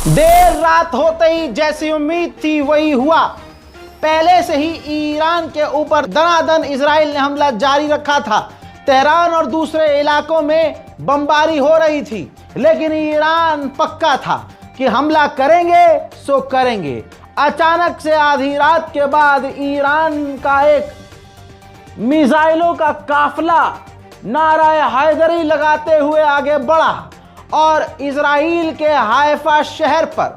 देर रात होते ही जैसी उम्मीद थी वही हुआ। पहले से ही ईरान के ऊपर दनादन इजराइल ने हमला जारी रखा था। तेहरान और दूसरे इलाकों में बमबारी हो रही थी, लेकिन ईरान पक्का था कि हमला करेंगे सो करेंगे। अचानक से आधी रात के बाद ईरान का एक मिसाइलों का काफिला नाराए हैदरी लगाते हुए आगे बढ़ा और इजराइल के हाइफा शहर पर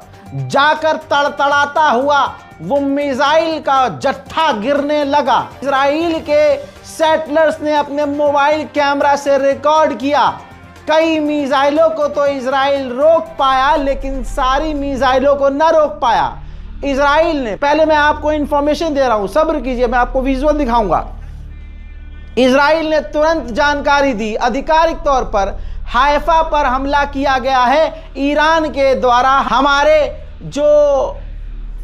जाकर तड़तड़ाता हुआ वो मिसाइल का जत्था गिरने लगा। इजराइल के सेटलर्स ने अपने मोबाइल कैमरा से रिकॉर्ड किया। कई मिसाइलों को तो इजराइल रोक पाया, लेकिन सारी मिसाइलों को न रोक पाया इजराइल ने। पहले मैं आपको इंफॉर्मेशन दे रहा हूं, सब्र कीजिए, मैं आपको विजुअल दिखाऊंगा। इजराइल ने तुरंत जानकारी दी, आधिकारिक तौर पर हाइफा पर हमला किया गया है ईरान के द्वारा। हमारे जो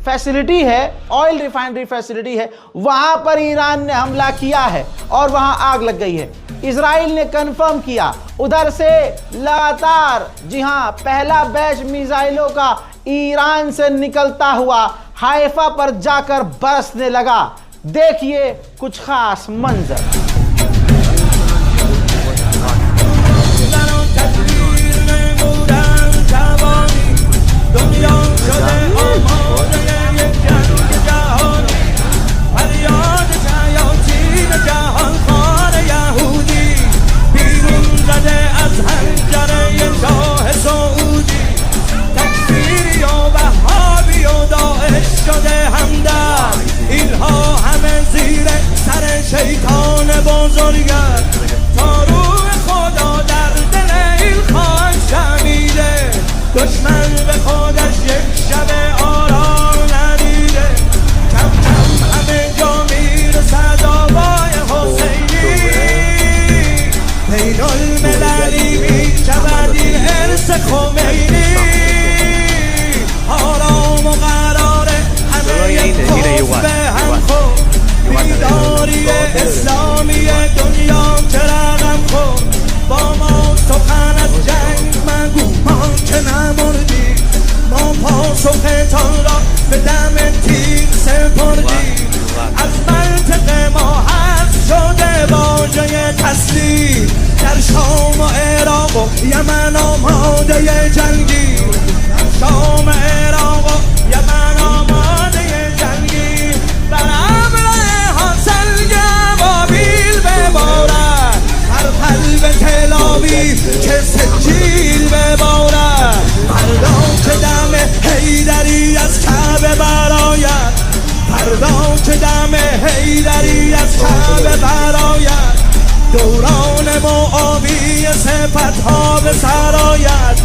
फैसिलिटी है, ऑयल रिफाइनरी फैसिलिटी है, वहां पर ईरान ने हमला किया है और वहां आग लग गई है। इजराइल ने कंफर्म किया। उधर से लगातार, जी हां, पहला बैच मिसाइलों का ईरान से निकलता हुआ हाइफा पर जाकर बरसने लगा। देखिए कुछ खास मंजर। شیطان بزرگر تا روح خدا در دل این خاک شمیده، دشمن به خودش یک شب آرام ندیده. کم کم همه جا میرسد آوای حسینی، بین المللی میشود این ارث خمینی. آرام و قراره همه یک خود به هم خود، بیداری اسلامی دنیا چرا غم خود. با ما سخن از جنگ مگو، ما که نمردی، ما پاسختان را به دم تیغ سپردیم. از منطقه ما حذف شده واژه تسلیم، در شام و عراق و یمن آماده جنگی، در شام و عراق و یمن آماده جنگی. بر ببارد هر قلب تلاوی که سجیل ببارد. فردا که دم حیدری از کعبه براید، فردا که دم حیدری از کعبه براید. دوران معاوی صفتها به سرآید.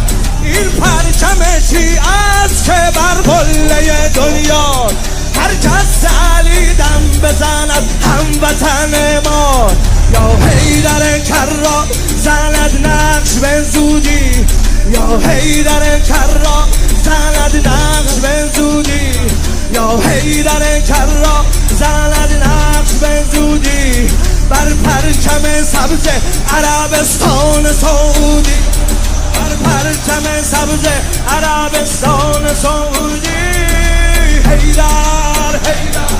این پرچم شیعه است که بر قله دنیا، هر کس علی دم بزند هموطن ما. یا حیدر کرا زند نقش به زودی، یا حیدر کرا زند نقش به زودی، یا حیدر کرا زند نقش به زودی. بر پرچم سبز عربستان سعودی، بر پرچم سبز عربستان سعودی. حیدر حیدر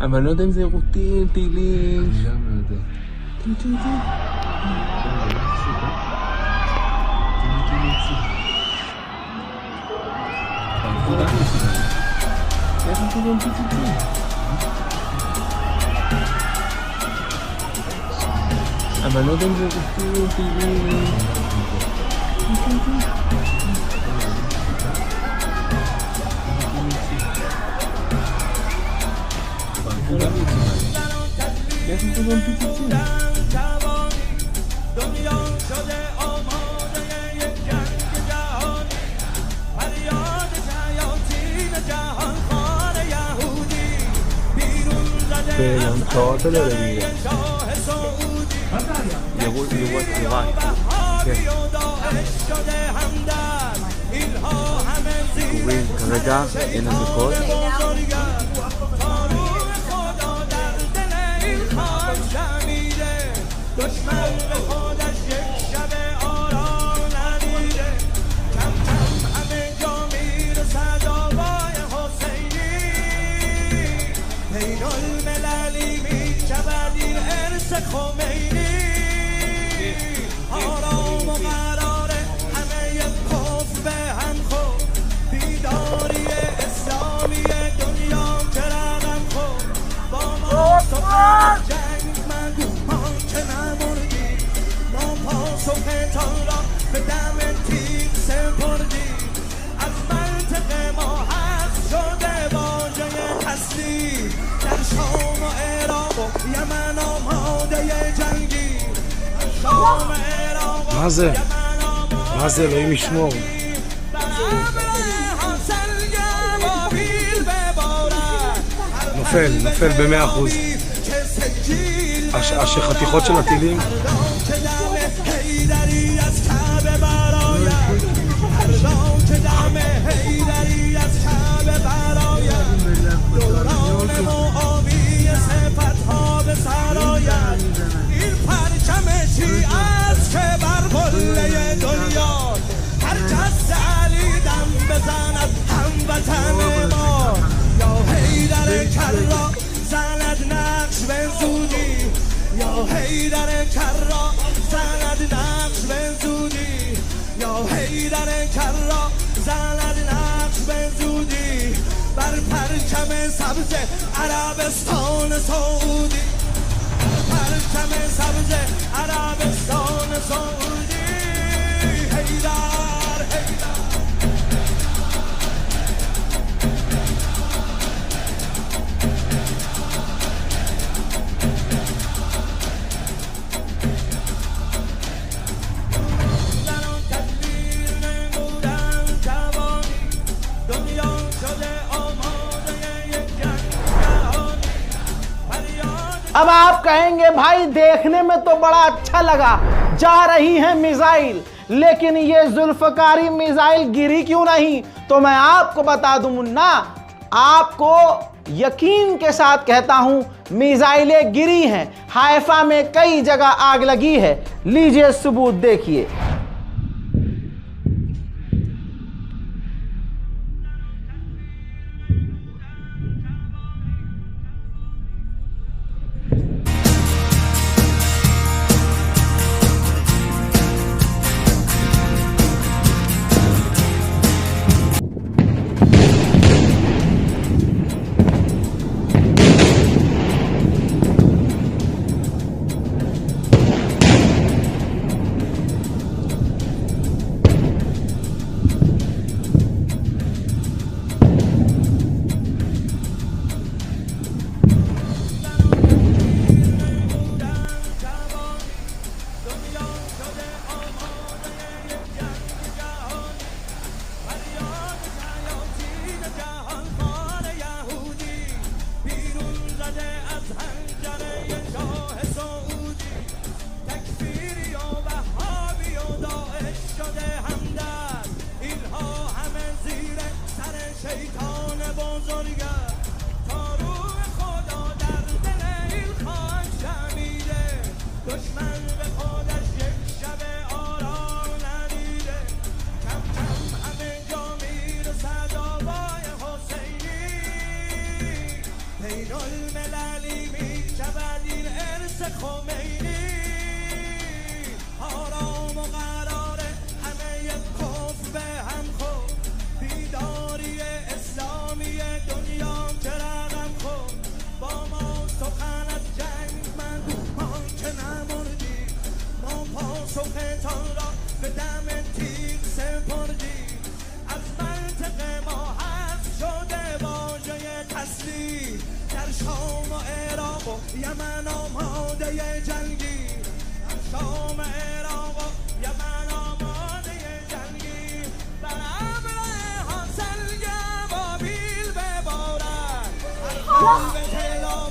אבל לא יודע אם זה רוטין, טילים. אבל לא יודע אם זה רוטין, טילים. به 4 تا داره میگه. יובל. קוראים כרגע, אין לנו קוד. מה זה? מה זה? אלוהים ישמור. נופל ב-100%. החתיכות של הטילים. عربستان سعودی پرچم سبز عربستان سعودی حیدر حیدر अब आप कहेंगे भाई देखने में तो बड़ा अच्छा लगा, जा रही है मिसाइल, लेकिन ये जुल्फकारी मिसाइल गिरी क्यों नहीं? तो मैं आपको बता दूं मुन्ना, आपको यकीन के साथ कहता हूं मिसाइलें गिरी हैं। हाइफा में कई जगह आग लगी है, लीजिए सबूत देखिए। یمن آماده جنگی شام عراق و یمن آماده جنگی بر ابر حاصل بابیل ببارد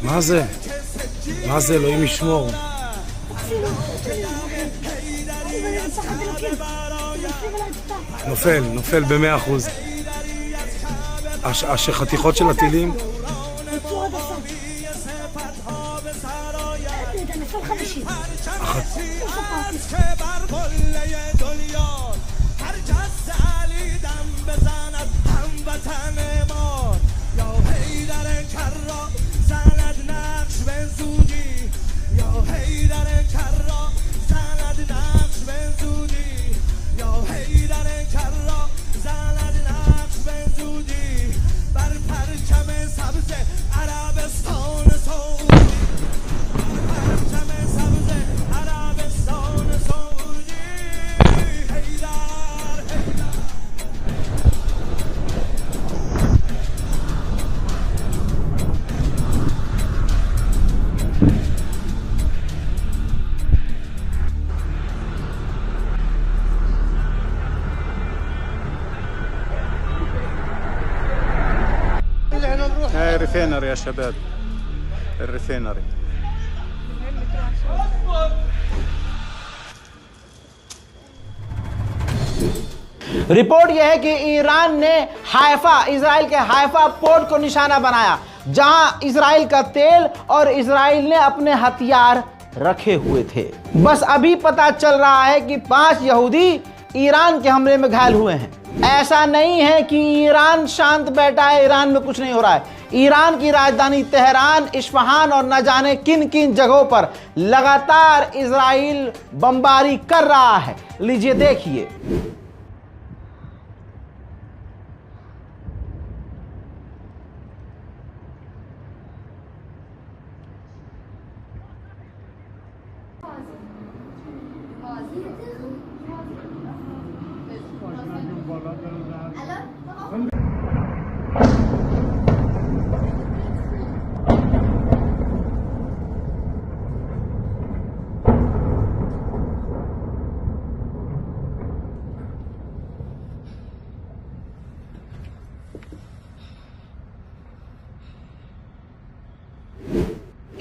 מה זה? מה זה? אלוהים ישמור. נופל ב-100%. החתיכות של הטילים. الريفينري يا شباب، الريفينري. रिपोर्ट यह है कि ईरान ने हाइफा, इजराइल के हाइफा पोर्ट को निशाना बनाया, जहां इजराइल का तेल और इजराइल ने अपने हथियार रखे हुए थे। बस अभी पता चल रहा है कि 5 यहूदी ईरान के हमले में घायल हुए हैं। ऐसा नहीं है कि ईरान शांत बैठा है, ईरान में कुछ नहीं हो रहा है। ईरान की राजधानी तेहरान, इस्फहान और न जाने किन किन जगहों पर लगातार इजराइल बमबारी कर रहा है। लीजिए देखिए।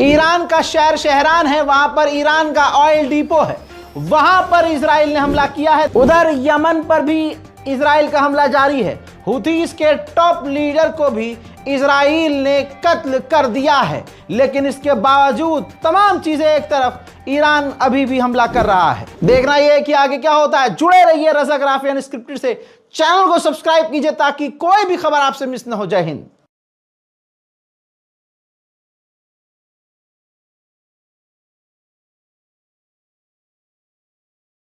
ईरान का शहर शहरान है, वहां पर ईरान का ऑयल डिपो है, वहां पर इजराइल ने हमला किया है। उधर यमन पर भी इजराइल का हमला जारी है। हुथीस के टॉप लीडर को भी इजराइल ने कत्ल कर दिया है, लेकिन इसके बावजूद तमाम चीजें एक तरफ, ईरान अभी भी हमला कर रहा है। देखना यह है कि आगे क्या होता है। जुड़े रहिए रज़ा ग्राफी अनस्क्रिप्टेड से। चैनल को सब्सक्राइब कीजिए ताकि कोई भी खबर आपसे मिस न हो। जय हिंद।